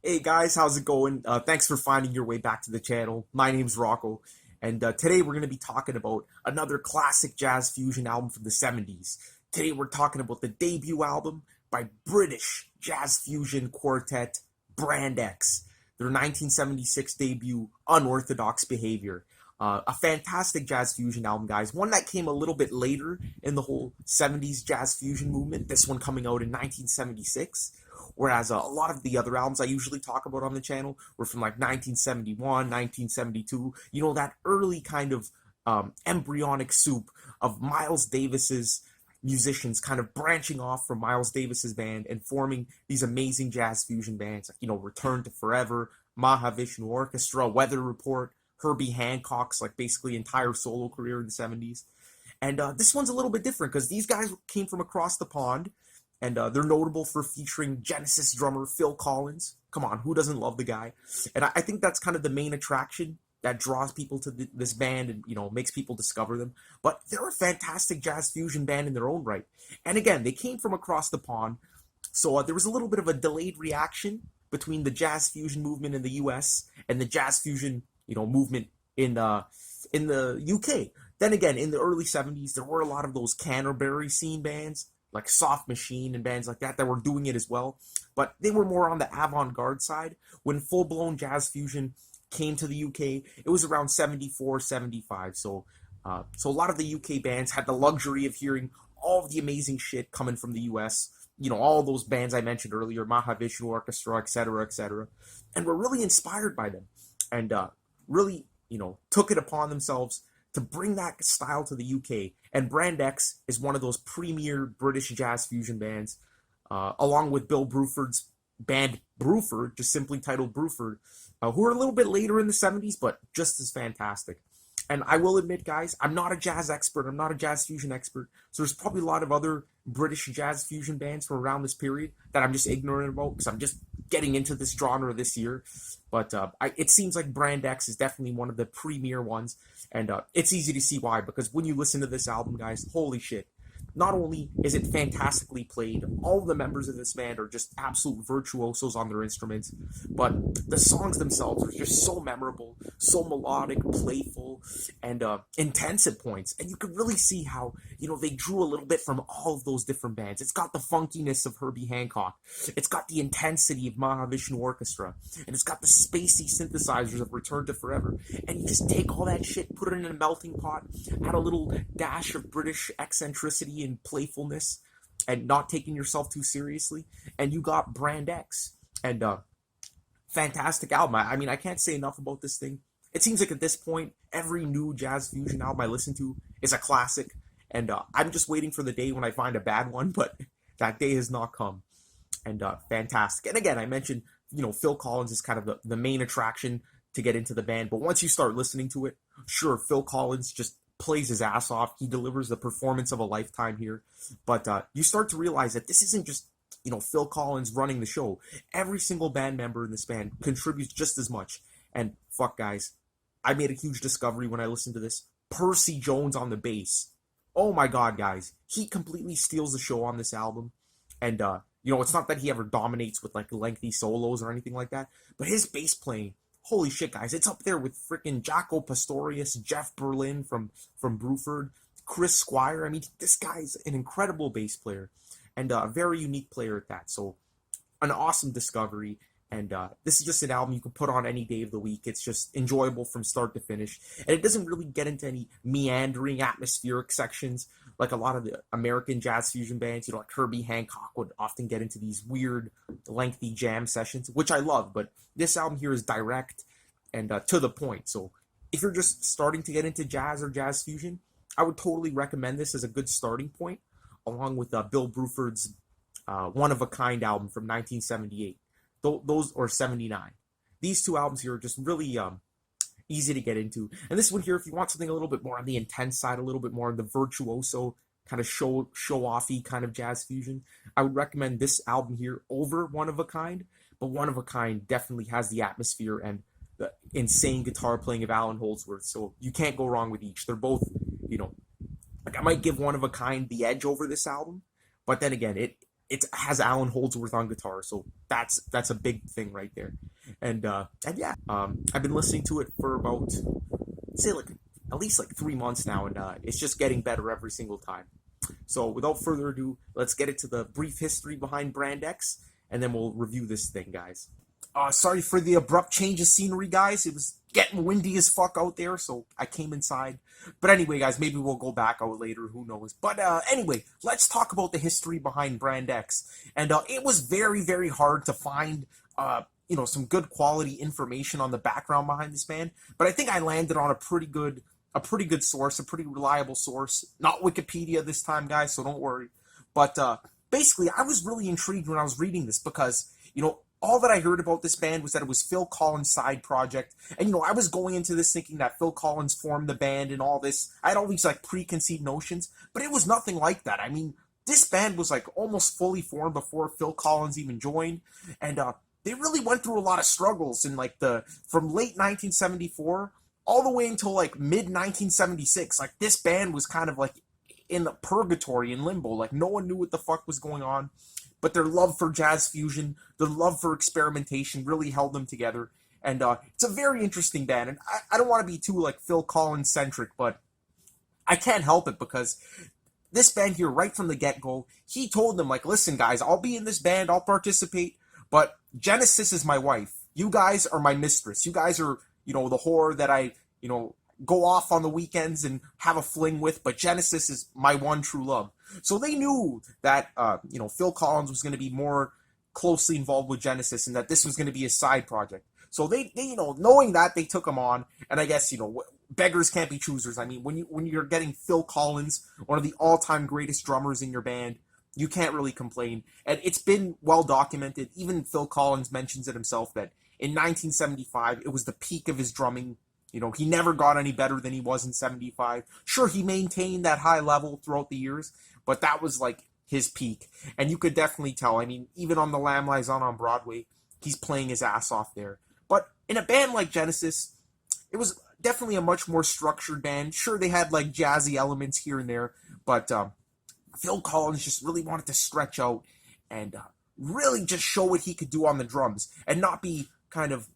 Hey guys, how's it going? Thanks for finding your way back to the channel. My name's Rocco, and today we're going to be talking about another classic jazz fusion album from the 70s. Today we're talking about the debut album by British jazz fusion quartet Brand X, their 1976 debut, Unorthodox Behaviour. A fantastic jazz fusion album, guys. One that came a little bit later in the whole 70s jazz fusion movement. This one coming out in 1976. Whereas a lot of the other albums I usually talk about on the channel were from like 1971, 1972. You know, that early kind of embryonic soup of Miles Davis's musicians kind of branching off from Miles Davis's band and forming these amazing jazz fusion bands, like, you know, Return to Forever, Mahavishnu Orchestra, Weather Report, Herbie Hancock's like basically entire solo career in the 70s. And this one's a little bit different because these guys came from across the pond, and they're notable for featuring Genesis drummer Phil Collins. Come on, who doesn't love the guy? And I think that's kind of the main attraction that draws people to this band and, you know, makes people discover them. But they're a fantastic jazz fusion band in their own right. And again, they came from across the pond, so there was a little bit of a delayed reaction between the jazz fusion movement in the U.S. and the jazz fusion, you know, movement in the UK. Then again, in the early 70s, there were a lot of those Canterbury scene bands like Soft Machine and bands like that that were doing it as well, but they were more on the avant-garde side. When full-blown jazz fusion came to the UK, it was around 74, 75. So a lot of the UK bands had the luxury of hearing all of the amazing shit coming from the US. You know, all those bands I mentioned earlier, Mahavishnu Orchestra, etc., etc., and were really inspired by them, and really, you know, took it upon themselves to bring that style to the UK. And Brand X is one of those premier British jazz fusion bands, along with Bill Bruford's band Bruford, just simply titled Bruford, who are a little bit later in the 70s, but just as fantastic. And I will admit, guys, I'm not a jazz expert. I'm not a jazz fusion expert. So there's probably a lot of other British jazz fusion bands from around this period that I'm just ignorant about because I'm just getting into this genre this year. But it seems like Brand X is definitely one of the premier ones. And it's easy to see why, because when you listen to this album, guys, holy shit. Not only is it fantastically played, all of the members of this band are just absolute virtuosos on their instruments, but the songs themselves are just so memorable, so melodic, playful, and intense at points. And you can really see how, you know, they drew a little bit from all of those different bands. It's got the funkiness of Herbie Hancock, it's got the intensity of Mahavishnu Orchestra, and it's got the spacey synthesizers of Return to Forever. And you just take all that shit, put it in a melting pot, add a little dash of British eccentricity and playfulness, and not taking yourself too seriously, and you got Brand X. And fantastic album. I mean, I can't say enough about this thing. It seems like at this point, every new jazz fusion album I listen to is a classic, and I'm just waiting for the day when I find a bad one, but that day has not come. And fantastic. And again, I mentioned, you know, Phil Collins is kind of the main attraction to get into the band, but once you start listening to it, sure, Phil Collins just plays his ass off. He delivers the performance of a lifetime here. But you start to realize that this isn't just, you know, Phil Collins running the show. Every single band member in this band contributes just as much. And fuck, guys, I made a huge discovery when I listened to this. Percy Jones on the bass. Oh my god, guys. He completely steals the show on this album. And, you know, it's not that he ever dominates with, like, lengthy solos or anything like that, but his bass playing, holy shit, guys, it's up there with freaking Jaco Pastorius, Jeff Berlin from Bruford, Chris Squire. I mean, this guy's an incredible bass player, and a very unique player at that. So, an awesome discovery. And this is just an album you can put on any day of the week. It's just enjoyable from start to finish. And it doesn't really get into any meandering atmospheric sections like a lot of the American jazz fusion bands. You know, like Herbie Hancock would often get into these weird, lengthy jam sessions, which I love. But this album here is direct and to the point. So if you're just starting to get into jazz or jazz fusion, I would totally recommend this as a good starting point, along with Bill Bruford's One of a Kind album from 1978. Those, or 79. These two albums here are just really easy to get into. And this one here, if you want something a little bit more on the intense side, a little bit more on the virtuoso, kind of show-offy kind of jazz fusion, I would recommend this album here over One of a Kind. But One of a Kind definitely has the atmosphere and the insane guitar playing of Alan Holdsworth. So you can't go wrong with each. They're both, you know, like I might give One of a Kind the edge over this album. But then again, it has Alan Holdsworth on guitar, so that's a big thing right there. And yeah, I've been listening to it for about, say, like at least like 3 months now, and it's just getting better every single time. So without further ado, let's get into the brief history behind Brand X, and then we'll review this thing, guys. Sorry for the abrupt change of scenery, guys. It was getting windy as fuck out there, so I came inside. But anyway, guys, maybe we'll go back out later, who knows. But anyway, let's talk about the history behind Brand X. And it was very, very hard to find, some good quality information on the background behind this band. But I think I landed on a pretty good source, a pretty reliable source. Not Wikipedia this time, guys, so don't worry. But basically, I was really intrigued when I was reading this because, all that I heard about this band was that it was Phil Collins' side project. And, I was going into this thinking that Phil Collins formed the band and all this. I had all these, like, preconceived notions, but it was nothing like that. I mean, this band was, like, almost fully formed before Phil Collins even joined. And they really went through a lot of struggles in, like, from late 1974 all the way until, like, mid-1976. Like, this band was kind of, like, in the purgatory, in limbo. Like, no one knew what the fuck was going on. But their love for jazz fusion, their love for experimentation really held them together. And it's a very interesting band. And I don't want to be too, like, Phil Collins-centric, but I can't help it because this band here, right from the get-go, he told them, like, listen, guys, I'll be in this band, I'll participate, but Genesis is my wife. You guys are my mistress. You guys are, the whore that I, go off on the weekends and have a fling with, but Genesis is my one true love. So they knew that, Phil Collins was going to be more closely involved with Genesis and that this was going to be a side project. So they knowing that, they took him on. And I guess, beggars can't be choosers. I mean, when you're getting Phil Collins, one of the all-time greatest drummers in your band, you can't really complain. And it's been well documented. Even Phil Collins mentions it himself that in 1975, it was the peak of his drumming. He never got any better than he was in 75. Sure, he maintained that high level throughout the years, but that was like his peak. And you could definitely tell. I mean, even on The Lamb Lies On Broadway, he's playing his ass off there. But in a band like Genesis, it was definitely a much more structured band. Sure, they had like jazzy elements here and there, but Phil Collins just really wanted to stretch out and really just show what he could do on the drums and not be kind of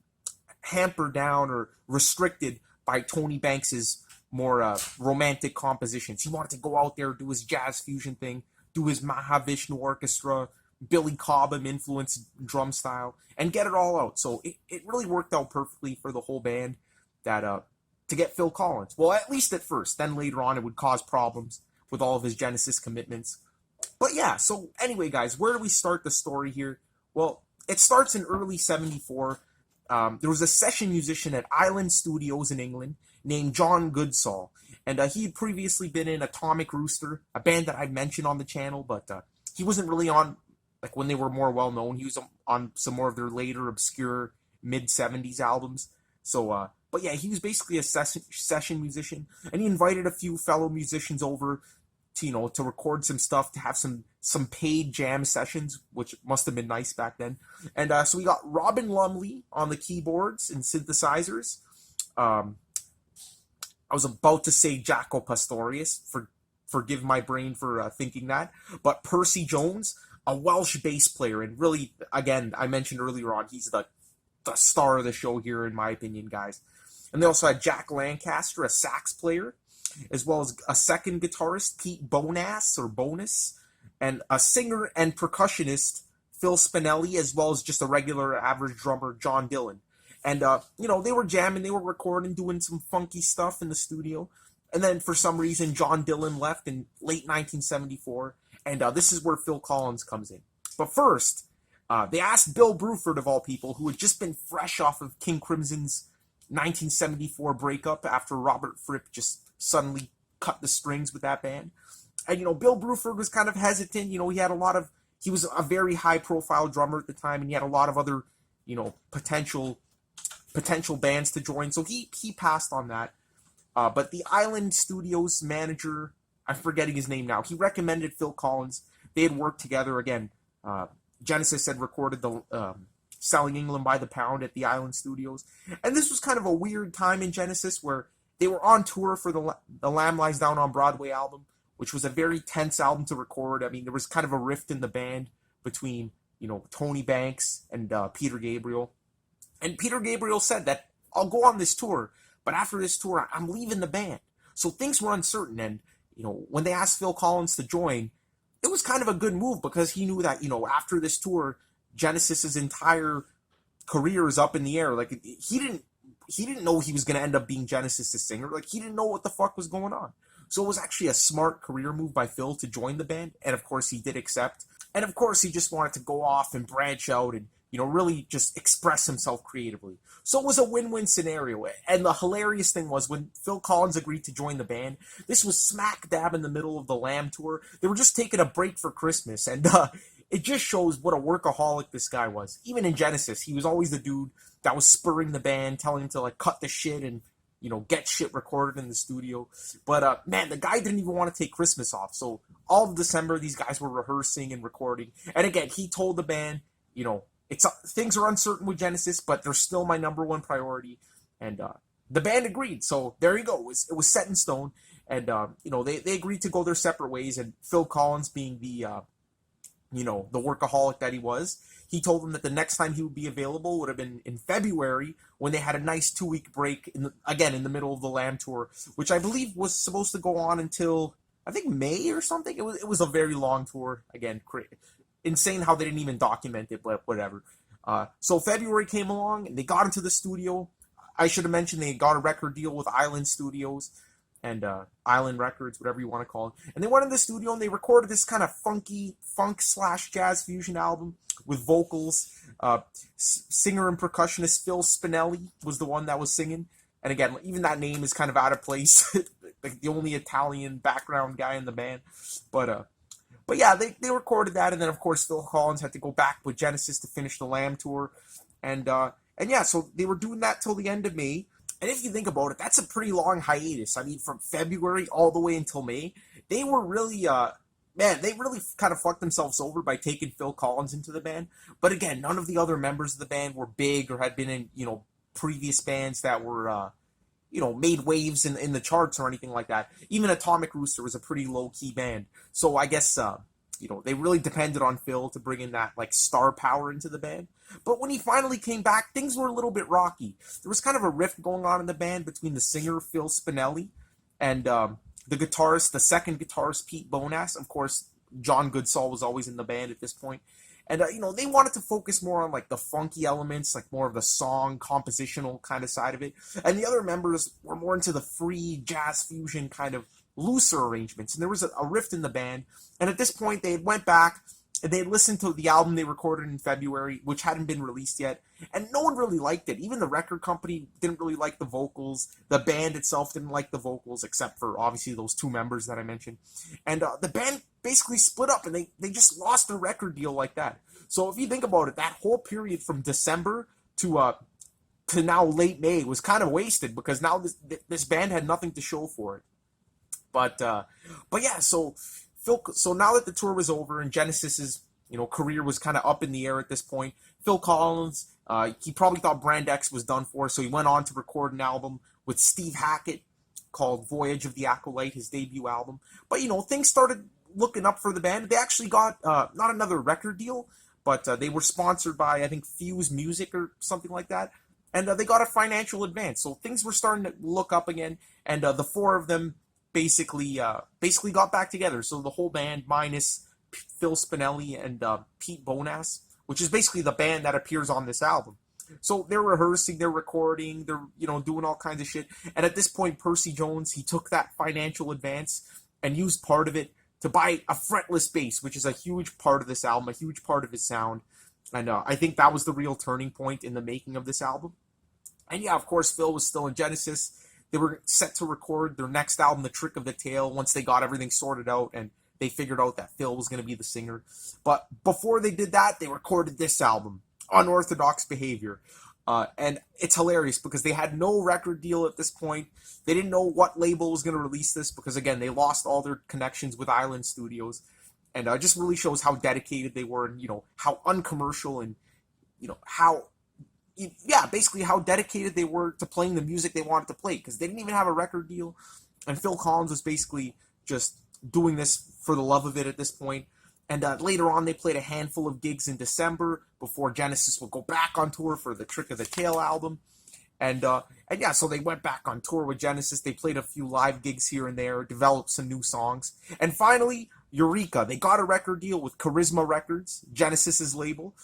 hampered down or restricted by Tony Banks's more romantic compositions. He wanted to go out there, do his jazz fusion thing, do his Mahavishnu Orchestra, Billy Cobham influenced drum style, and get it all out. So it really worked out perfectly for the whole band that to get Phil Collins. Well, at least at first. Then later on it would cause problems with all of his Genesis commitments. But yeah, so anyway, guys, where do we start the story here? Well, it starts in early 74. There was a session musician at Island Studios in England named John Goodsall. And he had previously been in Atomic Rooster, a band that I've mentioned on the channel, but he wasn't really on, like, when they were more well-known. He was on some more of their later, obscure, mid-70s albums. So, but yeah, he was basically a session musician, and he invited a few fellow musicians over to, to record some stuff, to have some paid jam sessions, which must have been nice back then. And so we got Robin Lumley on the keyboards and synthesizers. I was about to say Jaco Pastorius, forgive my brain for thinking that, but Percy Jones, a Welsh bass player, and really, again, I mentioned earlier on, he's the star of the show here, in my opinion, guys. And they also had Jack Lancaster, a sax player, as well as a second guitarist, Pete Bonus, and a singer and percussionist, Phil Spinelli, as well as just a regular average drummer, John Dillon. And, they were jamming, they were recording, doing some funky stuff in the studio. And then, for some reason, John Dillon left in late 1974, and this is where Phil Collins comes in. But first, they asked Bill Bruford, of all people, who had just been fresh off of King Crimson's 1974 breakup after Robert Fripp just suddenly cut the strings with that band. And, Bill Bruford was kind of hesitant. He was a very high-profile drummer at the time, and he had a lot of other, potential bands to join. So he passed on that. But the Island Studios manager, I'm forgetting his name now, he recommended Phil Collins. They had worked together again. Genesis had recorded the Selling England by the Pound at the Island Studios. And this was kind of a weird time in Genesis where they were on tour for the Lamb Lies Down on Broadway album, which was a very tense album to record. I mean, there was kind of a rift in the band between, Tony Banks and Peter Gabriel. And Peter Gabriel said that I'll go on this tour, but after this tour, I'm leaving the band. So things were uncertain. And, when they asked Phil Collins to join, it was kind of a good move because he knew that, after this tour, Genesis's entire career is up in the air. Like, he didn't know he was going to end up being Genesis' singer. Like, he didn't know what the fuck was going on. So it was actually a smart career move by Phil to join the band. And of course, he did accept. And of course, he just wanted to go off and branch out and, really just express himself creatively. So it was a win-win scenario. And the hilarious thing was when Phil Collins agreed to join the band, this was smack dab in the middle of the Lamb tour. They were just taking a break for Christmas. And it just shows what a workaholic this guy was. Even in Genesis, he was always the dude that was spurring the band, telling him to like cut the shit and, get shit recorded in the studio. But man, the guy didn't even want to take Christmas off. So all of December, these guys were rehearsing and recording. And again, he told the band, things are uncertain with Genesis, but they're still my number one priority. And the band agreed. So there you go. It was set in stone. And, they agreed to go their separate ways. And Phil Collins, being the workaholic that he was, he told them that the next time he would be available would have been in February when they had a nice 2-week break, in the middle of the Lamb tour, which I believe was supposed to go on until, I think, May or something. It was a very long tour. Again, insane how they didn't even document it, but whatever. So February came along, and they got into the studio. I should have mentioned they got a record deal with Island Studios and Island Records, whatever you want to call it. And they went in the studio and they recorded this kind of funky funk/jazz fusion album with vocals. Singer and percussionist Phil Spinelli was the one that was singing. And again, even that name is kind of out of place. Like the only Italian background guy in the band. But yeah, they recorded that, and then of course Phil Collins had to go back with Genesis to finish the Lamb tour. And yeah, so they were doing that till the end of May. And if you think about it, that's a pretty long hiatus. I mean, from February all the way until May, they were really, they really kind of fucked themselves over by taking Phil Collins into the band. But again, none of the other members of the band were big or had been in, previous bands that were, made waves in the charts or anything like that. Even Atomic Rooster was a pretty low-key band. So I guess, they really depended on Phil to bring in that, like, star power into the band. But when he finally came back, things were a little bit rocky. There was kind of a rift going on in the band between the singer, Phil Spinelli, and the guitarist, the second guitarist, Pete Bonas. Of course, John Goodsall was always in the band at this point. And, they wanted to focus more on, like, the funky elements, like, more of the song, compositional kind of side of it. And the other members were more into the free jazz fusion kind of looser arrangements. And there was a rift in the band. And at this point, they went back and they listened to the album they recorded in February, which hadn't been released yet. And no one really liked it. Even the record company didn't really like the vocals. The band itself didn't like the vocals, except for, obviously, those two members that I mentioned. And the band basically split up, and they just lost their record deal like that. So if you think about it, that whole period from December to now late May was kind of wasted, because now this band had nothing to show for it. But yeah, so now that the tour was over and Genesis's career was kind of up in the air at this point, Phil Collins, he probably thought Brand X was done for, so he went on to record an album with Steve Hackett called Voyage of the Acolyte, his debut album. But things started looking up for the band. They actually got not another record deal, but they were sponsored by, I think, Fuse Music or something like that. And they got a financial advance. So things were starting to look up again. And the four of them basically got back together. So the whole band, minus Phil Spinelli and Pete Bonas, which is basically the band that appears on this album. So they're rehearsing, they're recording, they're doing all kinds of shit. And at this point, Percy Jones, he took that financial advance and used part of it to buy a fretless bass, which is a huge part of this album, a huge part of his sound. And I think that was the real turning point in the making of this album. And yeah, of course, Phil was still in Genesis. They were set to record their next album, The Trick of the Tail, once they got everything sorted out and they figured out that Phil was going to be the singer. But before they did that, they recorded this album, Unorthodox Behaviour. And it's hilarious because they had no record deal at this point. They didn't know what label was going to release this because, again, they lost all their connections with Island Studios. And it just really shows how dedicated they were and, how uncommercial and, basically how dedicated they were to playing the music they wanted to play, because they didn't even have a record deal. And Phil Collins was basically just doing this for the love of it at this point. And later on, they played a handful of gigs in December before Genesis would go back on tour for the Trick of the Tail album. And yeah, so they went back on tour with Genesis. They played a few live gigs here and there, developed some new songs. And finally, Eureka. They got a record deal with Charisma Records, Genesis's label.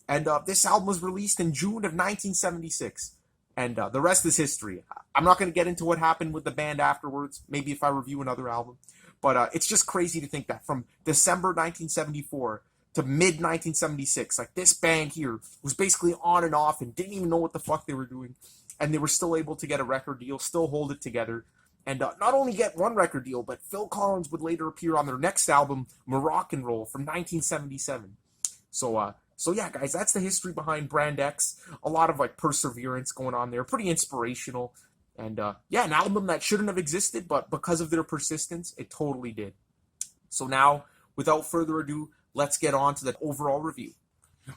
And this album was released in June of 1976. And the rest is history. I'm not going to get into what happened with the band afterwards, maybe if I review another album. But it's just crazy to think that from December 1974 to mid-1976, like this band here was basically on and off and didn't even know what the fuck they were doing. And they were still able to get a record deal, still hold it together. And not only get one record deal, but Phil Collins would later appear on their next album, Moroccan Roll, from 1977. So yeah, guys, that's the history behind Brand X. A lot of like perseverance going on there, pretty inspirational. And yeah, an album that shouldn't have existed, but because of their persistence, it totally did. So now, without further ado, let's get on to the overall review.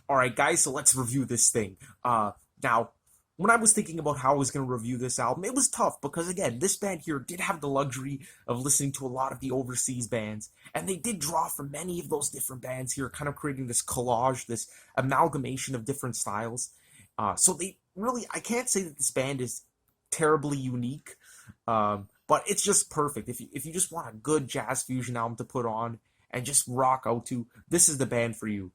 All right, guys, so let's review this thing. Now, when I was thinking about how I was going to review this album, it was tough because, again, this band here did have the luxury of listening to a lot of the overseas bands, and they did draw from many of those different bands here, kind of creating this collage, this amalgamation of different styles. So they really, I can't say that this band is terribly unique, but it's just perfect. If you just want a good jazz fusion album to put on and just rock out to, this is the band for you.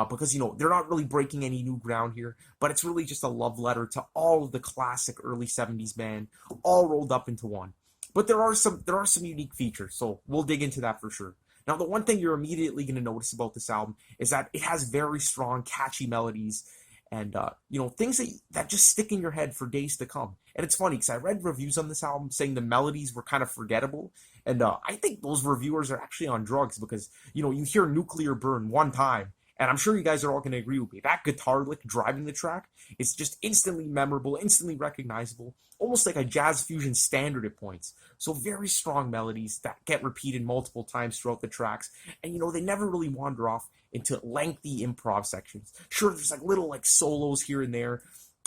Because, you know, they're not really breaking any new ground here, but it's really just a love letter to all of the classic early 70s band, all rolled up into one. But there are some unique features, so we'll dig into that for sure. Now, the one thing you're immediately going to notice about this album is that it has very strong, catchy melodies and, you know, things that just stick in your head for days to come. And it's funny because I read reviews on this album saying the melodies were kind of forgettable. And I think those reviewers are actually on drugs because, you know, you hear Nuclear Burn one time, and I'm sure you guys are all going to agree with me. That guitar lick driving the track is just instantly memorable, instantly recognizable, almost like a jazz fusion standard at points. So very strong melodies that get repeated multiple times throughout the tracks. And, you know, they never really wander off into lengthy improv sections. Sure, there's like little like solos here and there.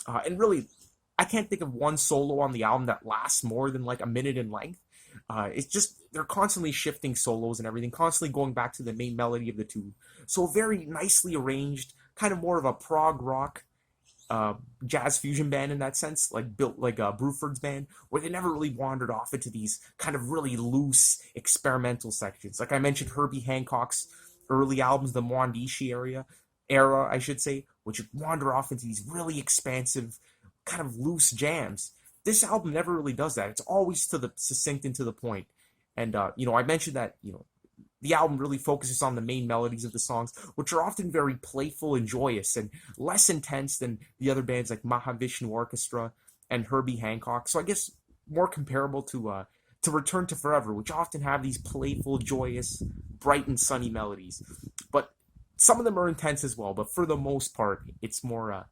And really, I can't think of one solo on the album that lasts more than like a minute in length. It's just, they're constantly shifting solos and everything, constantly going back to the main melody of the tune. So very nicely arranged, kind of more of a prog rock jazz fusion band in that sense, like built like Bruford's band, where they never really wandered off into these kind of really loose experimental sections. Like I mentioned, Herbie Hancock's early albums, the Mwandishi era, I should say, which wander off into these really expansive, kind of loose jams. This album never really does that. It's always succinct and to the point. And, you know, I mentioned that, you know, the album really focuses on the main melodies of the songs, which are often very playful and joyous and less intense than the other bands like Mahavishnu Orchestra and Herbie Hancock. So I guess more comparable to Return to Forever, which often have these playful, joyous, bright and sunny melodies. But some of them are intense as well, but for the most part, it's more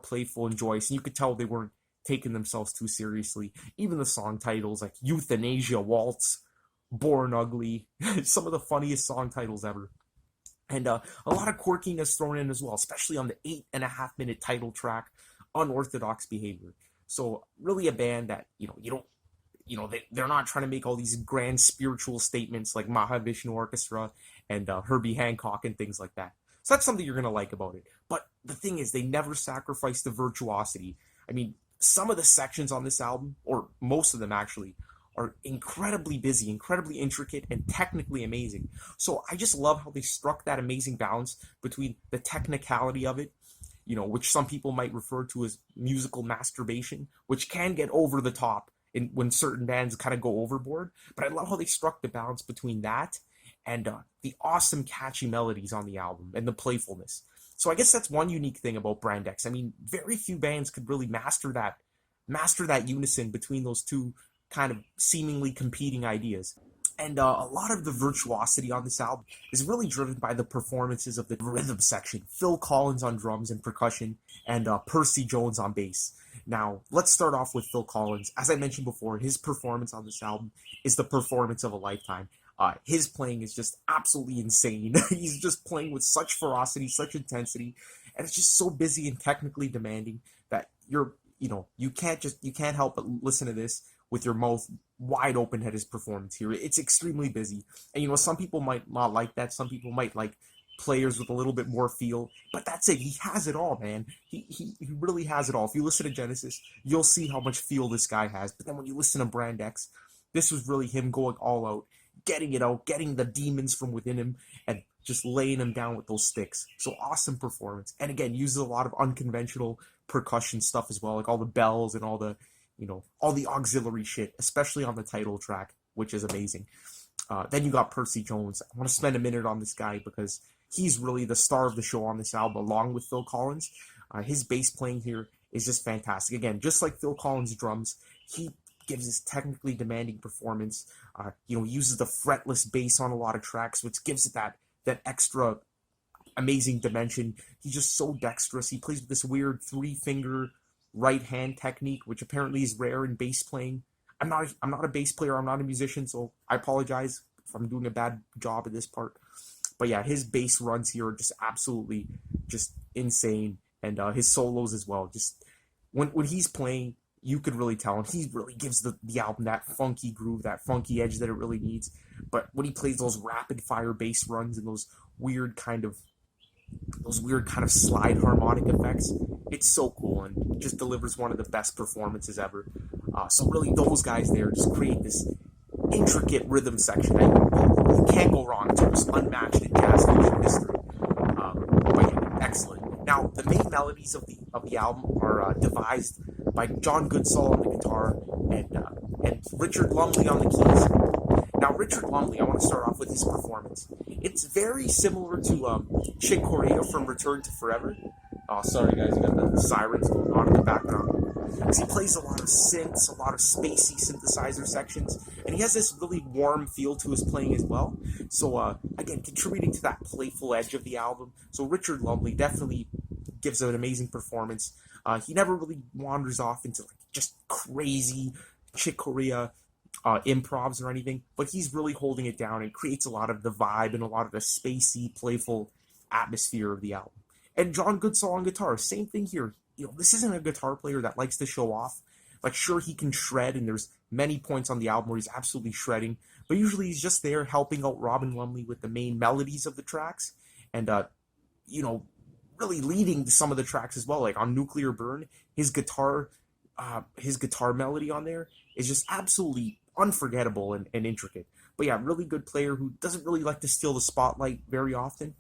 playful and joyous. And you could tell they weren't taking themselves too seriously. Even the song titles like Euthanasia Waltz, Born Ugly, some of the funniest song titles ever. And a lot of quirkiness thrown in as well, especially on the 8.5 minute title track, Unorthodox Behaviour. So really a band that, they're not trying to make all these grand spiritual statements like Mahavishnu Orchestra and Herbie Hancock and things like that. So that's something you're going to like about it. But the thing is, they never sacrifice the virtuosity. I mean, some of the sections on this album, or most of them actually, are incredibly busy, incredibly intricate, and technically amazing. So I just love how they struck that amazing balance between the technicality of it, which some people might refer to as musical masturbation, which can get over the top when certain bands kind of go overboard. But I love how they struck the balance between that and the awesome catchy melodies on the album and the playfulness. So I guess that's one unique thing about Brand X. I mean, very few bands could really master that unison between those two kind of seemingly competing ideas. And a lot of the virtuosity on this album is really driven by the performances of the rhythm section. Phil Collins on drums and percussion, and Percy Jones on bass. Now, let's start off with Phil Collins. As I mentioned before, his performance on this album is the performance of a lifetime. His playing is just absolutely insane. He's just playing with such ferocity, such intensity, and it's just so busy and technically demanding that you can't help but listen to this with your mouth wide open at his performance here. It's extremely busy. And, some people might not like that. Some people might like players with a little bit more feel. But that's it. He has it all, man. He really has it all. If you listen to Genesis, you'll see how much feel this guy has. But then when you listen to Brand X, this was really him going all out, getting it out, getting the demons from within him, and just laying them down with those sticks. So awesome performance. And again, uses a lot of unconventional percussion stuff as well, like all the bells and all the all the auxiliary shit, especially on the title track, which is amazing. Then you got Percy Jones. I want to spend a minute on this guy because he's really the star of the show on this album, along with Phil Collins. His bass playing here is just fantastic. Again, just like Phil Collins' drums, he gives his technically demanding performance. He uses the fretless bass on a lot of tracks, which gives it that extra amazing dimension. He's just so dexterous. He plays with this weird 3-finger right hand technique, which apparently is rare in bass playing. I'm not a bass player. I'm not a musician, so I apologize if I'm doing a bad job at this part. But yeah, his bass runs here are just absolutely just insane, and his solos as well. Just when he's playing, you could really tell, and he really gives the album that funky groove, that funky edge that it really needs. But when he plays those rapid fire bass runs and those weird kind of slide harmonic effects, it's so cool and just delivers one of the best performances ever. So really, those guys there just create this intricate rhythm section that you can't go wrong. It's almost unmatched in jazz fusion history. But yeah, excellent. Now, the main melodies of the album are devised by John Goodsall on the guitar and Richard Lumley on the keys. Now, Richard Lumley, I want to start off with his performance. It's very similar to Chick Corea from Return to Forever. Oh, sorry guys, you got the sirens going on in the background. Because he plays a lot of synths, a lot of spacey synthesizer sections, and he has this really warm feel to his playing as well. So, again, contributing to that playful edge of the album. So Richard Lumley definitely gives an amazing performance. He never really wanders off into just crazy Chick Corea improvs or anything, but he's really holding it down and creates a lot of the vibe and a lot of the spacey, playful atmosphere of the album. And John Goodsall on guitar, same thing here. This isn't a guitar player that likes to show off. Like, sure, he can shred, and there's many points on the album where he's absolutely shredding, but usually he's just there helping out Robin Lumley with the main melodies of the tracks, and, really leading some of the tracks as well. Like on Nuclear Burn, his guitar melody on there is just absolutely unforgettable and intricate. But yeah, really good player who doesn't really like to steal the spotlight very often.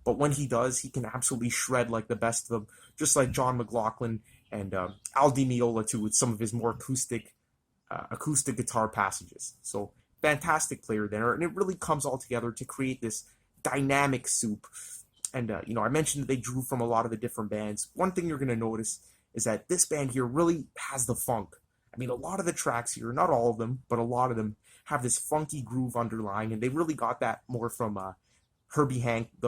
But when he does, he can absolutely shred like the best of them, just like John McLaughlin and Al Di Meola too, with some of his more acoustic guitar passages. So fantastic player there, and it really comes all together to create this dynamic soup. And I mentioned that they drew from a lot of the different bands. One thing you're going to notice is that this band here really has the funk. I mean, a lot of the tracks here, not all of them, but a lot of them have this funky groove underlying, and they really got that more from the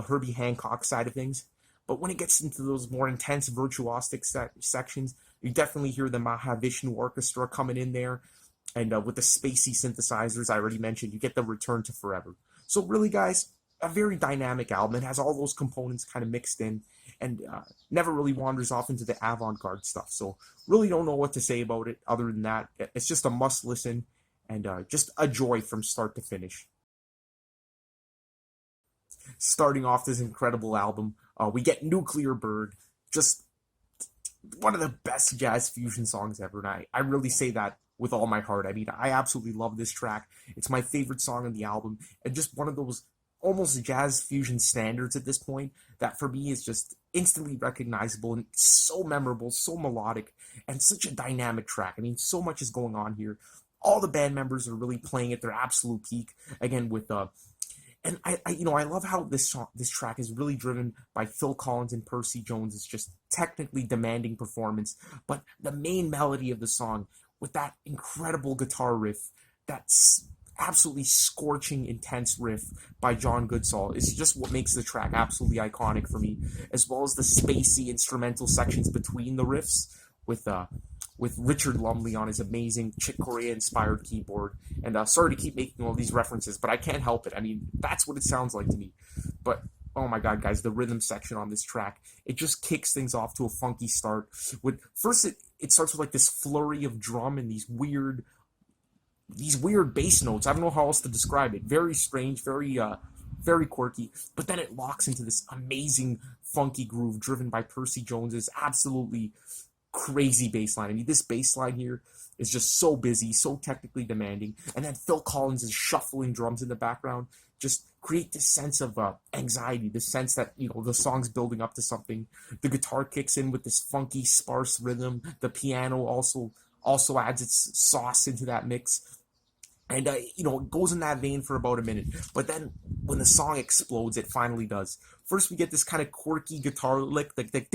Herbie Hancock side of things. But when it gets into those more intense virtuosic sections, you definitely hear the Mahavishnu Orchestra coming in there, and with the spacey synthesizers I already mentioned, you get the Return to Forever. So really, guys, a very dynamic album. It has all those components kind of mixed in, and never really wanders off into the avant-garde stuff. So really don't know what to say about it other than that. It's just a must listen, and just a joy from start to finish. Starting off this incredible album, we get Nuclear Bird, just one of the best jazz fusion songs ever, and I really say that with all my heart. I mean, I absolutely love this track. It's my favorite song on the album, and just one of those almost jazz fusion standards at this point that for me is just instantly recognizable and so memorable, so melodic, and such a dynamic track. I mean, so much is going on here. All the band members are really playing at their absolute peak. Again, with and I love how this track is really driven by Phil Collins and Percy Jones. It's just technically demanding performance, but the main melody of the song with that incredible guitar riff, that's absolutely scorching, intense riff by John Goodsall is just what makes the track absolutely iconic for me, as well as the spacey instrumental sections between the riffs with Richard Lumley on his amazing Chick Corea-inspired keyboard. And sorry to keep making all these references, but I can't help it. I mean, that's what it sounds like to me. But oh my god, guys, the rhythm section on this track, it just kicks things off to a funky start. First, it starts with like this flurry of drum and these weird these weird bass notes. I don't know how else to describe it. Very strange, very quirky. But then it locks into this amazing funky groove driven by Percy Jones's absolutely crazy bass line. I mean, this bass line here is just so busy, so technically demanding. And then Phil Collins' shuffling drums in the background just create this sense of anxiety, this sense that, you know, the song's building up to something. The guitar kicks in with this funky, sparse rhythm. The piano also adds its sauce into that mix. And, you know, it goes in that vein for about a minute. But then when the song explodes, it finally does. First, we get this kind of quirky guitar lick, like which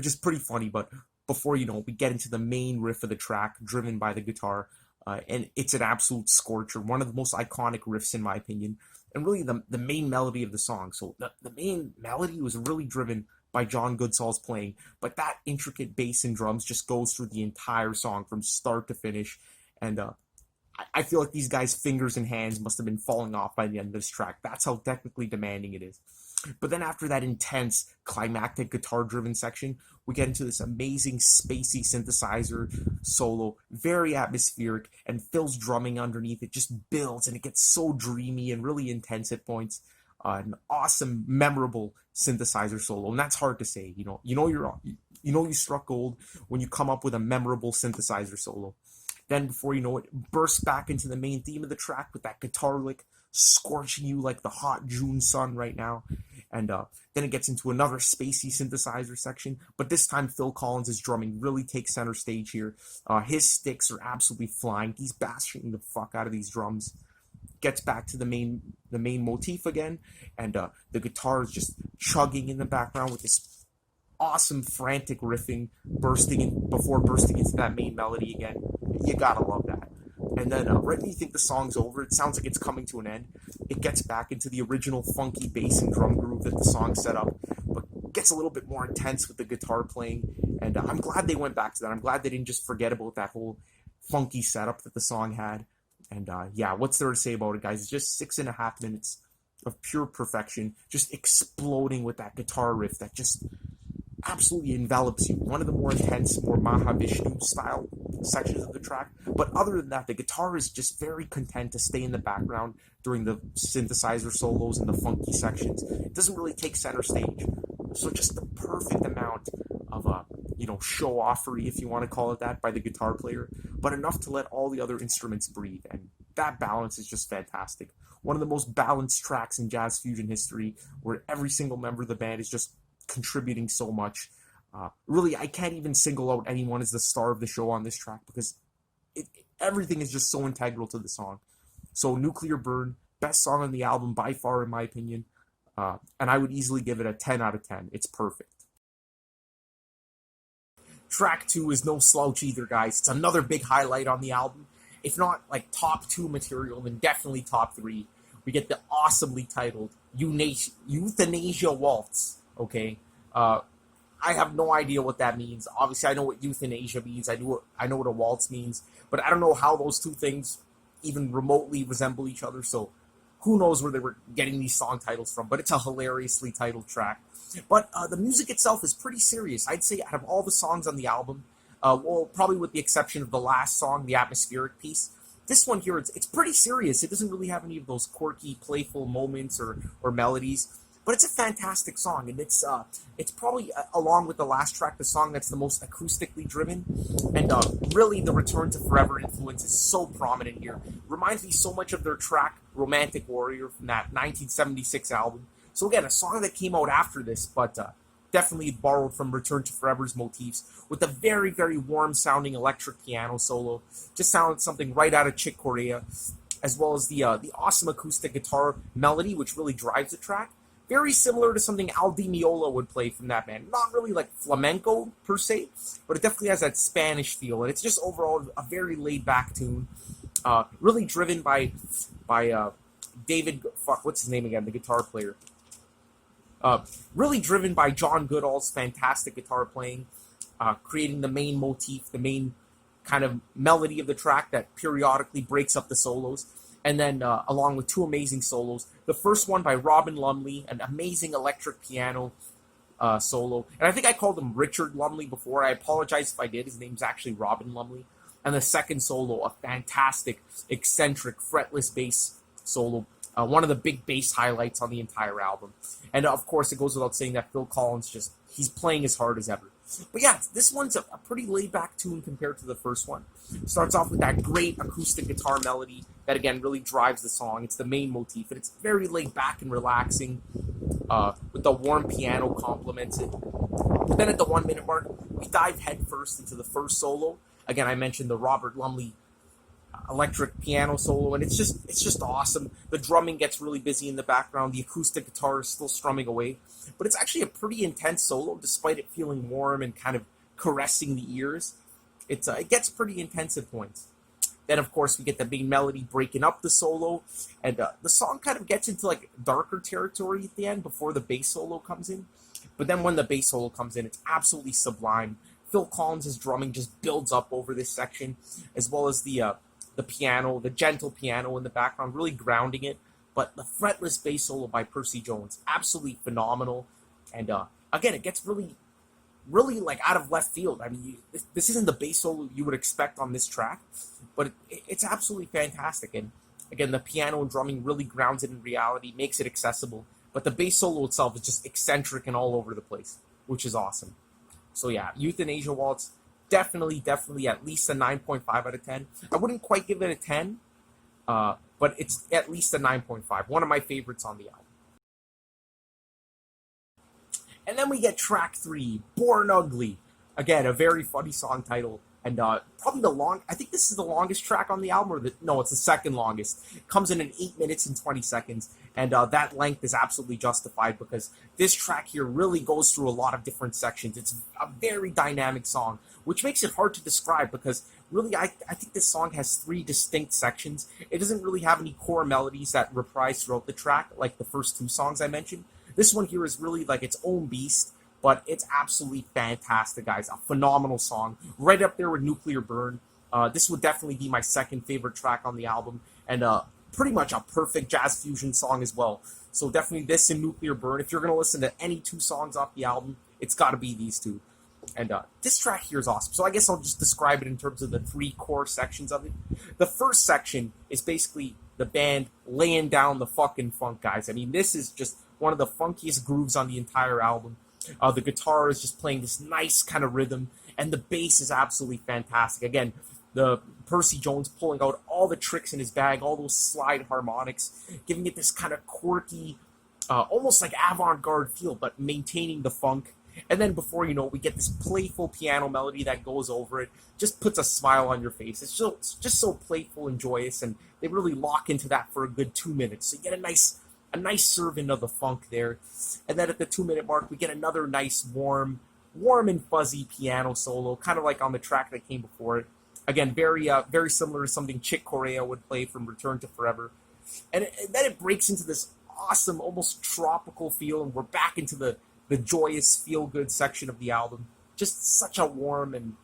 is pretty funny. But before, you know, we get into the main riff of the track, driven by the guitar. And it's an absolute scorcher, one of the most iconic riffs, in my opinion. And really the main melody of the song. So the main melody was really driven by John Goodsall's playing, but that intricate bass and drums just goes through the entire song from start to finish, and I feel like these guys' fingers and hands must have been falling off by the end of this track. That's how technically demanding it is. But then after that intense, climactic guitar-driven section, we get into this amazing, spacey synthesizer solo, very atmospheric, and Phil's drumming underneath it just builds, and it gets so dreamy and really intense at points. An awesome, memorable synthesizer solo, and that's hard to say. You struck gold when you come up with a memorable synthesizer solo. Then, before you know it, bursts back into the main theme of the track with that guitar lick scorching you like the hot June sun right now. And then it gets into another spacey synthesizer section, but this time Phil Collins' drumming really takes center stage here. His sticks are absolutely flying. He's bashing the fuck out of these drums. Gets back to the main motif again, and the guitar is just chugging in the background with this awesome frantic riffing before bursting into that main melody again. You gotta love that. And then right when you think the song's over, it sounds like it's coming to an end. It gets back into the original funky bass and drum groove that the song set up, but gets a little bit more intense with the guitar playing. And I'm glad they went back to that. I'm glad they didn't just forget about that whole funky setup that the song had. And yeah, what's there to say about it, guys? It's just 6.5 minutes of pure perfection, just exploding with that guitar riff that just absolutely envelops you. One of the more intense, more Mahavishnu style sections of the track. But other than that, the guitar is just very content to stay in the background during the synthesizer solos and the funky sections. It doesn't really take center stage. So just the perfect amount of show-offery, if you want to call it that, by the guitar player, but enough to let all the other instruments breathe. And that balance is just fantastic. One of the most balanced tracks in jazz fusion history, where every single member of the band is just contributing so much. Really, I can't even single out anyone as the star of the show on this track, because everything is just so integral to the song. So Nuclear Burn, best song on the album by far, in my opinion. And I would easily give it a 10 out of 10. It's perfect. Track 2 is no slouch either, guys. It's another big highlight on the album. If not like top 2 material, then definitely top 3. We get the awesomely titled Euthanasia Waltz. Okay, I have no idea what that means. Obviously, I know what euthanasia means. I know what a waltz means, but I don't know how those two things even remotely resemble each other. So who knows where they were getting these song titles from, but it's a hilariously titled track. But the music itself is pretty serious. I'd say out of all the songs on the album, well, probably with the exception of the last song, the atmospheric piece, this one here, it's pretty serious. It doesn't really have any of those quirky, playful moments or melodies, but it's a fantastic song, and it's probably, along with the last track, the song that's the most acoustically driven, and really the Return to Forever influence is so prominent here. Reminds me so much of their track Romantic Warrior from that 1976 album. So again, a song that came out after this, but definitely borrowed from Return to Forever's motifs, with a very, very warm-sounding electric piano solo. Just sounds something right out of Chick Corea, as well as the awesome acoustic guitar melody, which really drives the track. Very similar to something Al Di Meola would play from that band. Not really like flamenco, per se, but it definitely has that Spanish feel, and it's just overall a very laid-back tune. Really driven by David, what's his name again, the guitar player? Really driven by John Goodall's fantastic guitar playing, creating the main motif, the main kind of melody of the track that periodically breaks up the solos. And then along with 2 amazing solos. The first one by Robin Lumley, an amazing electric piano solo. And I think I called him Richard Lumley before. I apologize if I did. His name's actually Robin Lumley. And the second solo, a fantastic, eccentric, fretless bass solo. One of the big bass highlights on the entire album. And of course, it goes without saying that Phil Collins he's playing as hard as ever. But yeah, this one's a pretty laid-back tune compared to the first one. Starts off with that great acoustic guitar melody that, again, really drives the song. It's the main motif, and it's very laid-back and relaxing, with the warm piano complements it. But then at the 1 minute mark, we dive headfirst into the first solo. Again, I mentioned the Robert Lumley electric piano solo, and it's just awesome. The drumming gets really busy in the background. The acoustic guitar is still strumming away, but it's actually a pretty intense solo, despite it feeling warm and kind of caressing the ears. It gets pretty intense at points. Then, of course, we get the main melody breaking up the solo, and the song kind of gets into like darker territory at the end before the bass solo comes in. But then when the bass solo comes in, it's absolutely sublime. Phil Collins' drumming just builds up over this section, as well as the piano, the gentle piano in the background, really grounding it. But the fretless bass solo by Percy Jones, absolutely phenomenal. And again, it gets really like out of left field. I mean, this isn't the bass solo you would expect on this track, but it's absolutely fantastic. And again, the piano and drumming really grounds it in reality, makes it accessible. But the bass solo itself is just eccentric and all over the place, which is awesome. So yeah, Euthanasia Waltz, definitely at least a 9.5 out of 10. I wouldn't quite give it a 10, but it's at least a 9.5. One of my favorites on the album. And then we get track 3, Born Ugly. Again, a very funny song title. And probably I think this is the longest track on the album, no, it's the second longest. It comes in at 8 minutes and 20 seconds. And that length is absolutely justified because this track here really goes through a lot of different sections. It's a very dynamic song, which makes it hard to describe because really I think this song has 3 distinct sections. It doesn't really have any core melodies that reprise throughout the track like the first 2 songs I mentioned. This one here is really like its own beast, but it's absolutely fantastic, guys. A phenomenal song, right up there with Nuclear Burn. This would definitely be my second favorite track on the album, and pretty much a perfect jazz fusion song as well. So definitely this and Nuclear Burn. If you're going to listen to any 2 songs off the album, it's got to be these 2. And this track here is awesome. So I guess I'll just describe it in terms of the 3 core sections of it. The first section is basically the band laying down the fucking funk, guys. I mean, this is just one of the funkiest grooves on the entire album. The guitar is just playing this nice kind of rhythm, and the bass is absolutely fantastic. Again, the Percy Jones pulling out all the tricks in his bag, all those slide harmonics, giving it this kind of quirky, almost like avant-garde feel, but maintaining the funk. And then before you know it, we get this playful piano melody that goes over it, just puts a smile on your face. It's just so playful and joyous, and they really lock into that for a good 2 minutes. So you get a nice serving of the funk there. And then at the 2 minute mark, we get another nice warm and fuzzy piano solo, kind of like on the track that came before it. Again, very similar to something Chick Corea would play from Return to Forever. And then it breaks into this awesome, almost tropical feel, and we're back into the joyous, feel-good section of the album. Just such a warm and,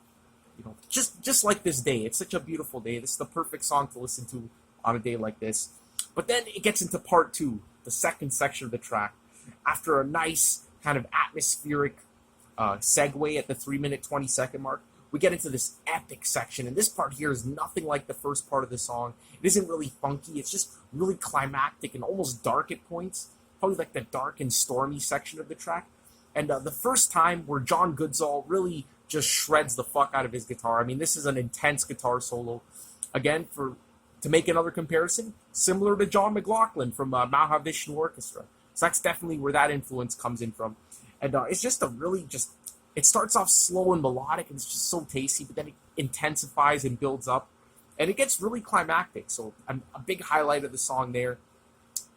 just like this day. It's such a beautiful day. This is the perfect song to listen to on a day like this. But then it gets into part 2, the second section of the track. After a nice kind of atmospheric segue at the 3 minute 20 second mark, we get into this epic section. And this part here is nothing like the first part of the song. It isn't really funky. It's just really climactic and almost dark at points. Probably like the dark and stormy section of the track. And the first time where John Goodsall really just shreds the fuck out of his guitar. I mean, this is an intense guitar solo. Again, to make another comparison, similar to John McLaughlin from Mahavishnu Orchestra. So that's definitely where that influence comes in from. And it's just it starts off slow and melodic, and it's just so tasty, but then it intensifies and builds up. And it gets really climactic, so a big highlight of the song there.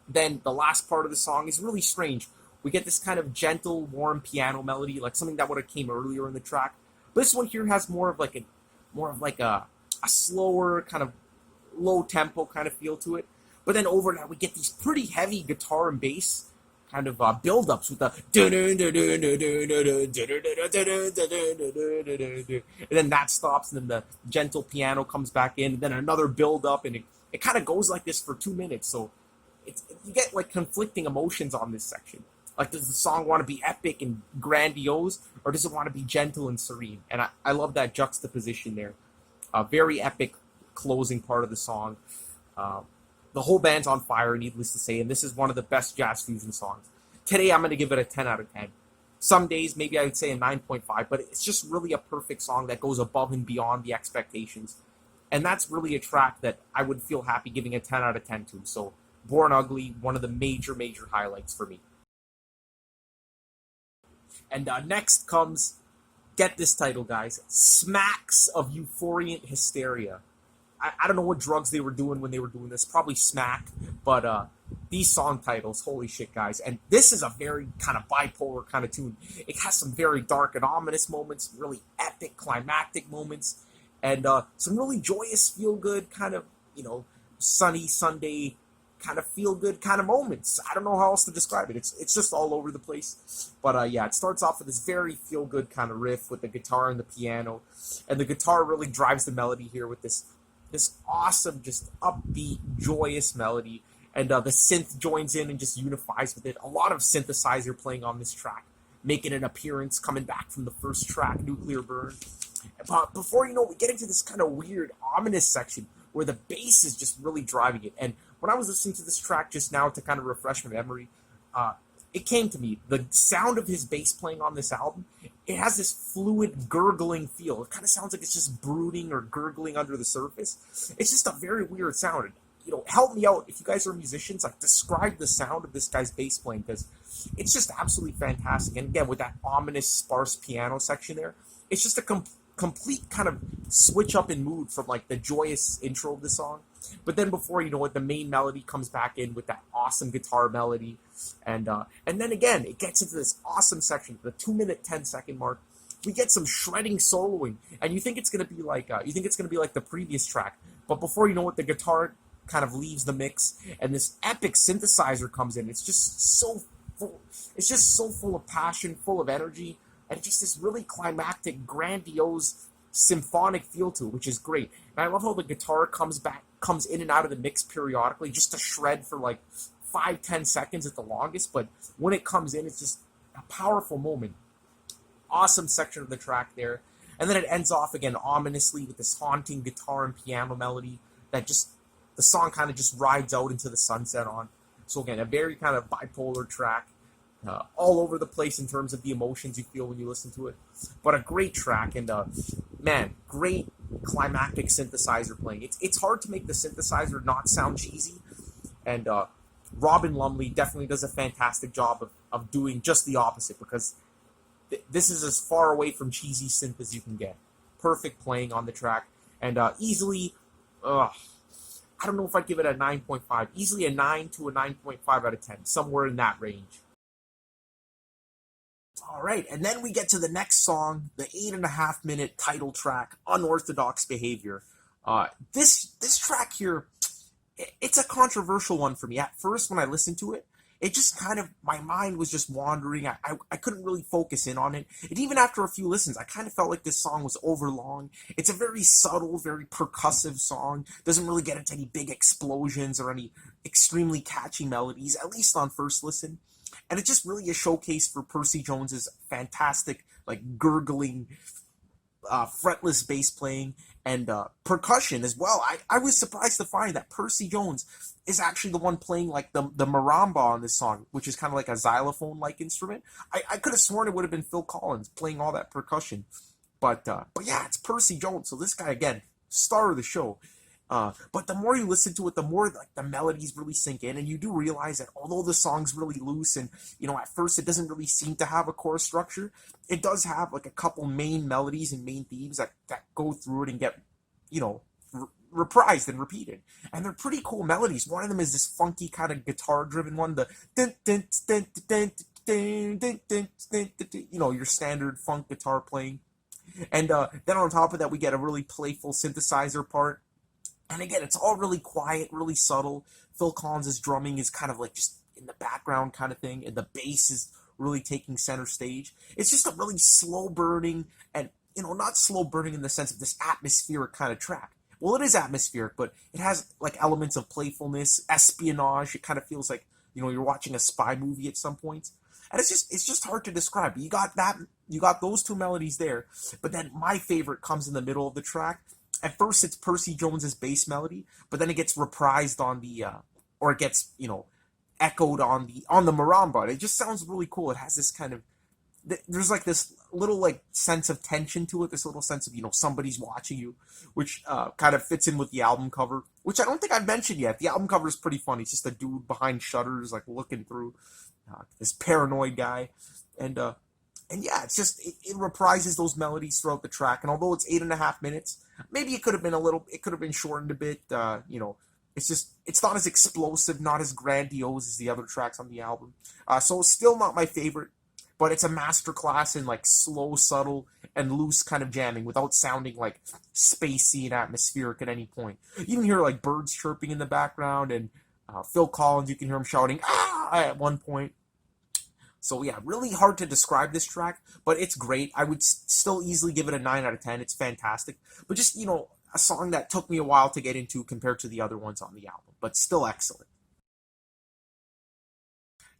Then the last part of the song is really strange. We get this kind of gentle, warm piano melody, like something that would have came earlier in the track. But this one here has more of like a slower, kind of low tempo kind of feel to it. But then over that, we get these pretty heavy guitar and bass kind of build-ups with the and then that stops, and then the gentle piano comes back in, and then another build-up, and it kind of goes like this for 2 minutes. So you get like conflicting emotions on this section. Like, does the song want to be epic and grandiose, or does it want to be gentle and serene? And I love that juxtaposition there. A very epic closing part of the song. Uh, the whole band's on fire, needless to say, and this is one of the best jazz fusion songs. Today, I'm going to give it a 10 out of 10. Some days, maybe I would say a 9.5, but it's just really a perfect song that goes above and beyond the expectations. And that's really a track that I would feel happy giving a 10 out of 10 to. So, Born Ugly, one of the major, major highlights for me. And next comes, get this title, guys, Smacks of Euphoric Hysteria. I don't know what drugs they were doing when they were doing this, probably smack, but these song titles, holy shit, guys. And this is a very kind of bipolar kind of tune. It has some very dark and ominous moments, really epic, climactic moments, and some really joyous, feel-good kind of, sunny Sunday kind of feel-good kind of moments. I don't know how else to describe it. It's just all over the place. But yeah, it starts off with this very feel-good kind of riff with the guitar and the piano, and the guitar really drives the melody here with this awesome, just upbeat, joyous melody. And the synth joins in and just unifies with it. A lot of synthesizer playing on this track, making an appearance, coming back from the first track, Nuclear Burn. But before you know it, we get into this kind of weird, ominous section where the bass is just really driving it. And when I was listening to this track just now to kind of refresh my memory, it came to me. The sound of his bass playing on this album, it has this fluid, gurgling feel. It kind of sounds like it's just brooding or gurgling under the surface. It's just a very weird sound. Help me out if you guys are musicians. Like, describe the sound of this guy's bass playing, because it's just absolutely fantastic. And again, with that ominous, sparse piano section there, it's just a complete kind of switch up in mood from like the joyous intro of the song. But then before you know it, the main melody comes back in with that awesome guitar melody, and then again it gets into this awesome section, the 2-minute 10-second mark. We get some shredding soloing, and you think it's gonna be like the previous track, but before you know it, the guitar kind of leaves the mix, and this epic synthesizer comes in. It's just so full. It's just so full of passion, full of energy, and just this really climactic, grandiose, symphonic feel to it, which is great. And I love how the guitar comes in and out of the mix periodically, just to shred for like 5-10 seconds at the longest. But when it comes in, it's just a powerful moment. Awesome section of the track there. And then it ends off again ominously with this haunting guitar and piano melody that just, the song kind of just rides out into the sunset on. So again, a very kind of bipolar track, all over the place in terms of the emotions you feel when you listen to it. But a great track, and man, great climactic synthesizer playing. It's hard to make the synthesizer not sound cheesy, and Robin Lumley definitely does a fantastic job of doing just the opposite, because this is as far away from cheesy synth as you can get. Perfect playing on the track, and easily, I don't know if I'd give it a 9.5. Easily a 9 to a 9.5 out of 10, somewhere in that range. All right, and then we get to the next song, the 8.5-minute title track, Unorthodox Behaviour. This track here, it's a controversial one for me. At first, when I listened to it, it just kind of, my mind was just wandering. I couldn't really focus in on it. And even after a few listens, I kind of felt like this song was overlong. It's a very subtle, very percussive song. Doesn't really get into any big explosions or any extremely catchy melodies, at least on first listen. And it's just really a showcase for Percy Jones's fantastic, like, gurgling, fretless bass playing and percussion as well. I was surprised to find that Percy Jones is actually the one playing like the marimba on this song, which is kind of like a xylophone-like instrument. I could have sworn it would have been Phil Collins playing all that percussion. But yeah, it's Percy Jones. So this guy, again, star of the show. But the more you listen to it, the more like the melodies really sink in, and you do realize that although the song's really loose and, at first it doesn't really seem to have a chorus structure, it does have like a couple main melodies and main themes that go through it and get, reprised and repeated. And they're pretty cool melodies. One of them is this funky kind of guitar-driven one, the dun, dun, dun, dun, dun, dun, dun, dun, dun, your standard funk guitar playing. And then on top of that, we get a really playful synthesizer part. And again, it's all really quiet, really subtle. Phil Collins' drumming is kind of like just in the background kind of thing, and the bass is really taking center stage. It's just a really slow burning, and, not slow burning in the sense of this atmospheric kind of track. Well, it is atmospheric, but it has like elements of playfulness, espionage. It kind of feels like, you're watching a spy movie at some points. And it's just hard to describe. You got those two melodies there, but then my favorite comes in the middle of the track. At first it's Percy Jones's bass melody, but then it gets reprised on or it gets, echoed on the marimba. It just sounds really cool. It has this kind of, there's like this little like sense of tension to it, this little sense of, somebody's watching you, which kind of fits in with the album cover, which I don't think I've mentioned yet. The album cover is pretty funny. It's just a dude behind shutters, like looking through, this paranoid guy. And yeah, it's just, it reprises those melodies throughout the track. And although it's 8.5 minutes, maybe it could have been shortened a bit. It's not as explosive, not as grandiose as the other tracks on the album. So still not my favorite, but it's a masterclass in like slow, subtle, and loose kind of jamming without sounding like spacey and atmospheric at any point. You can hear like birds chirping in the background, and Phil Collins, you can hear him shouting "ah" at one point. So yeah, really hard to describe this track, but it's great. I would still easily give it a 9 out of 10. It's fantastic. But just, a song that took me a while to get into compared to the other ones on the album, but still excellent.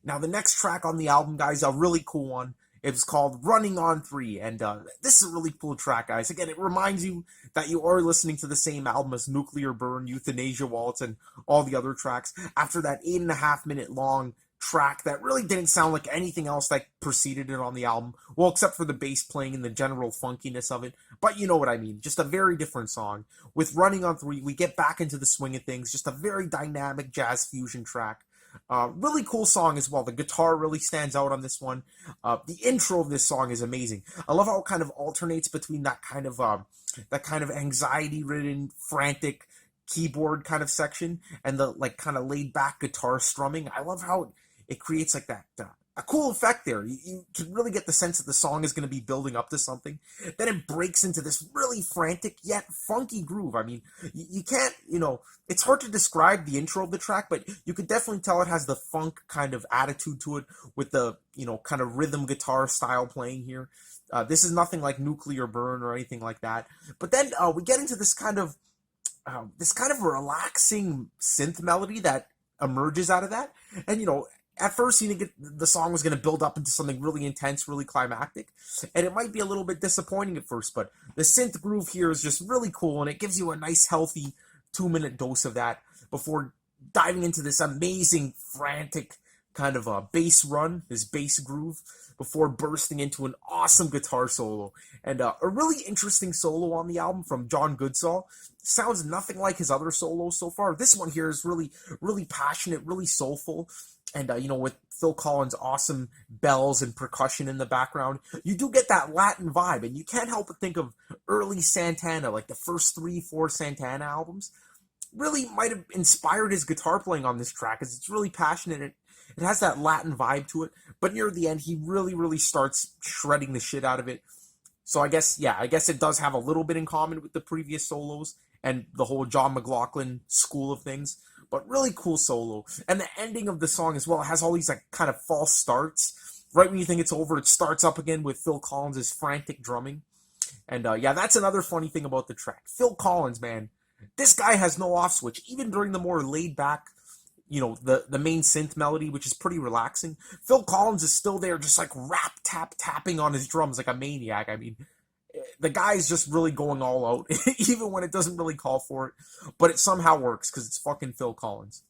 Now the next track on the album, guys, a really cool one. It was called Running on 3, and this is a really cool track, guys. Again, it reminds you that you are listening to the same album as Nuclear Burn, Euthanasia Waltz, and all the other tracks. After that 8.5 minute long track that really didn't sound like anything else that preceded it on the album, well, except for the bass playing and the general funkiness of it, but you know what I mean, just a very different song. With Running on 3, we get back into the swing of things, just a very dynamic jazz fusion track. Really cool song as well. The guitar really stands out on this one. The intro of this song is amazing. I love how it kind of alternates between that kind of anxiety-ridden, frantic keyboard kind of section and the like kind of laid-back guitar strumming. I love how it creates like that a cool effect there. You can really get the sense that the song is going to be building up to something. Then it breaks into this really frantic yet funky groove. I mean, you can't, it's hard to describe the intro of the track, but you could definitely tell it has the funk kind of attitude to it with the, kind of rhythm guitar style playing here. This is nothing like Nuclear Burn or anything like that. But then we get into this kind of relaxing synth melody that emerges out of that. And, at first, the song was going to build up into something really intense, really climactic, and it might be a little bit disappointing at first, but the synth groove here is just really cool, and it gives you a nice, healthy 2-minute dose of that before diving into this amazing, frantic kind of bass run, this bass groove, before bursting into an awesome guitar solo. And a really interesting solo on the album from John Goodsall. Sounds nothing like his other solos so far. This one here is really, really passionate, really soulful. And, with Phil Collins' awesome bells and percussion in the background, you do get that Latin vibe. And you can't help but think of early Santana, like the first 3-4 Santana albums. Really might have inspired his guitar playing on this track, because it's really passionate. It has that Latin vibe to it. But near the end, he really, really starts shredding the shit out of it. So I guess it does have a little bit in common with the previous solos and the whole John McLaughlin school of things. But really cool solo. And the ending of the song as well has all these like kind of false starts. Right when you think it's over, it starts up again with Phil Collins' frantic drumming. And that's another funny thing about the track. Phil Collins, man, this guy has no off switch. Even during the more laid back, the main synth melody, which is pretty relaxing, Phil Collins is still there just like tapping on his drums like a maniac. I mean, the guy's just really going all out, even when it doesn't really call for it, but it somehow works because it's fucking Phil Collins.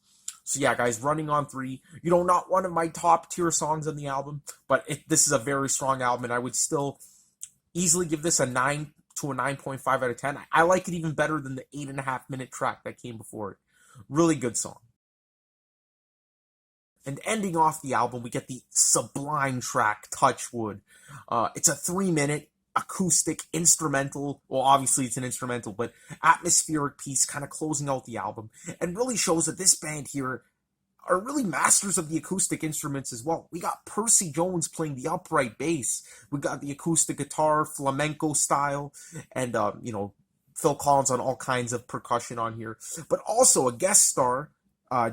So yeah, guys, Running on 3, not one of my top tier songs on the album, but this is a very strong album, and I would still easily give this a 9 to a 9.5 out of 10. I like it even better than the 8.5 minute track that came before it. Really good song. And ending off the album, we get the sublime track, Touchwood. It's a 3-minute acoustic instrumental, well, obviously it's an instrumental, but atmospheric piece kind of closing out the album, and really shows that this band here are really masters of the acoustic instruments as well. We got Percy Jones playing the upright bass, we got the acoustic guitar, flamenco style, and Phil Collins on all kinds of percussion on here, but also a guest star,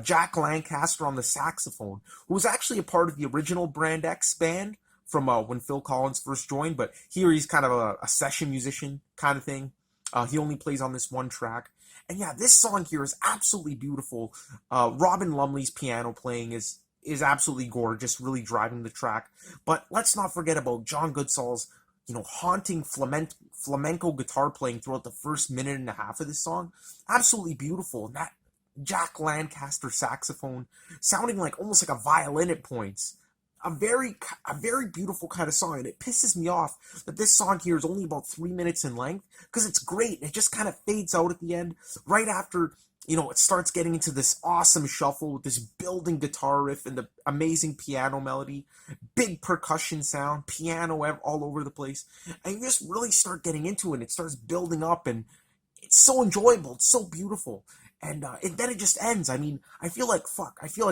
Jack Lancaster on the saxophone, who was actually a part of the original Brand X band from when Phil Collins first joined, but here he's kind of a session musician kind of thing. He only plays on this one track. And yeah, this song here is absolutely beautiful. Robin Lumley's piano playing is absolutely gorgeous, really driving the track. But let's not forget about John Goodsall's haunting flamenco guitar playing throughout the first minute and a half of this song. Absolutely beautiful. And that Jack Lancaster saxophone sounding like almost like a violin at points. A very beautiful kind of song, and it pisses me off that this song here is only about 3 minutes in length, because it's great and it just kind of fades out at the end right after it starts getting into this awesome shuffle with this building guitar riff and the amazing piano melody, big percussion sound, piano all over the place, and you just really start getting into it, and it starts building up, and it's so enjoyable, it's so beautiful. And then it just ends. I mean, I feel like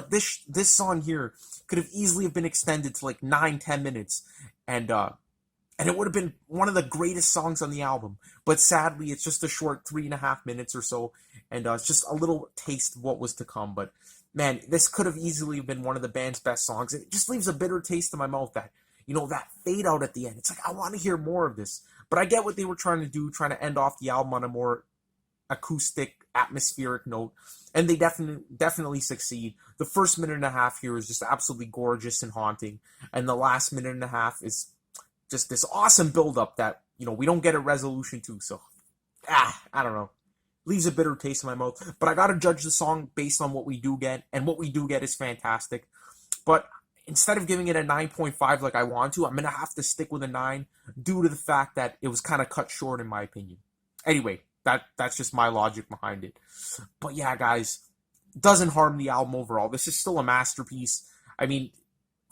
this song here could have easily have been extended to like 9-10 minutes, and it would have been one of the greatest songs on the album. But sadly, it's just a short 3.5 minutes or so, and it's just a little taste of what was to come. But man, this could have easily been one of the band's best songs. It just leaves a bitter taste in my mouth that that fade out at the end. It's like I want to hear more of this, but I get what they were trying to do, trying to end off the album on a more acoustic, atmospheric note, and they definitely succeed. The first minute and a half here is just absolutely gorgeous and haunting, and the last minute and a half is just this awesome build-up that we don't get a resolution to. So I don't know, leaves a bitter taste in my mouth. But I gotta judge the song based on what we do get, and what we do get is fantastic. But instead of giving it a 9.5 like I want to, I'm gonna have to stick with a 9 due to the fact that it was kind of cut short in my opinion. Anyway, that's just my logic behind it. But yeah, guys, doesn't harm the album overall. This is still a masterpiece. I mean,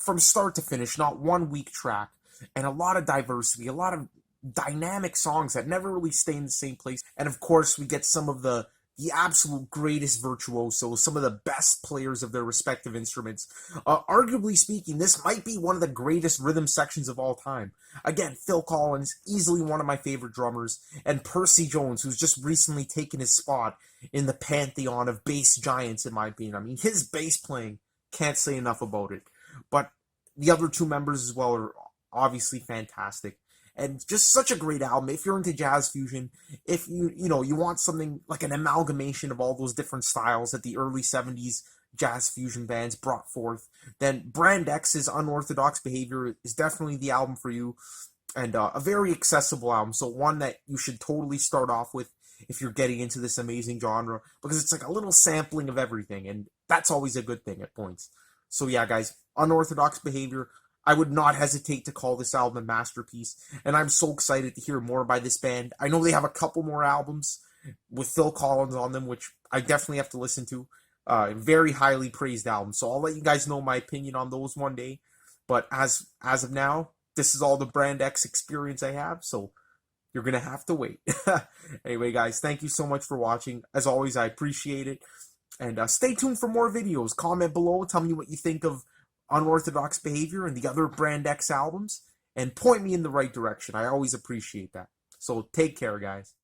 from start to finish, not one weak track, and a lot of diversity, a lot of dynamic songs that never really stay in the same place. And of course, we get some of the absolute greatest virtuosos, some of the best players of their respective instruments. Arguably speaking, this might be one of the greatest rhythm sections of all time. Again, Phil Collins, easily one of my favorite drummers, and Percy Jones, who's just recently taken his spot in the pantheon of bass giants, in my opinion. I mean, his bass playing, can't say enough about it. But the other two members as well are obviously fantastic. And just such a great album. If you're into jazz fusion, if you want something like an amalgamation of all those different styles that the early 70s jazz fusion bands brought forth, then Brand X's Unorthodox Behaviour is definitely the album for you. And a very accessible album. So one that you should totally start off with if you're getting into this amazing genre, because it's like a little sampling of everything, and that's always a good thing at points. So yeah, guys, Unorthodox Behaviour, I would not hesitate to call this album a masterpiece, and I'm so excited to hear more by this band. I know they have a couple more albums with Phil Collins on them, which I definitely have to listen to. Very highly praised albums, so I'll let you guys know my opinion on those one day. But as of now, this is all the Brand X experience I have, so you're going to have to wait. Anyway, guys, thank you so much for watching. As always, I appreciate it. And stay tuned for more videos. Comment below. Tell me what you think of Unorthodox Behaviour and the other Brand X albums, and point me in the right direction. I always appreciate that. So take care, guys.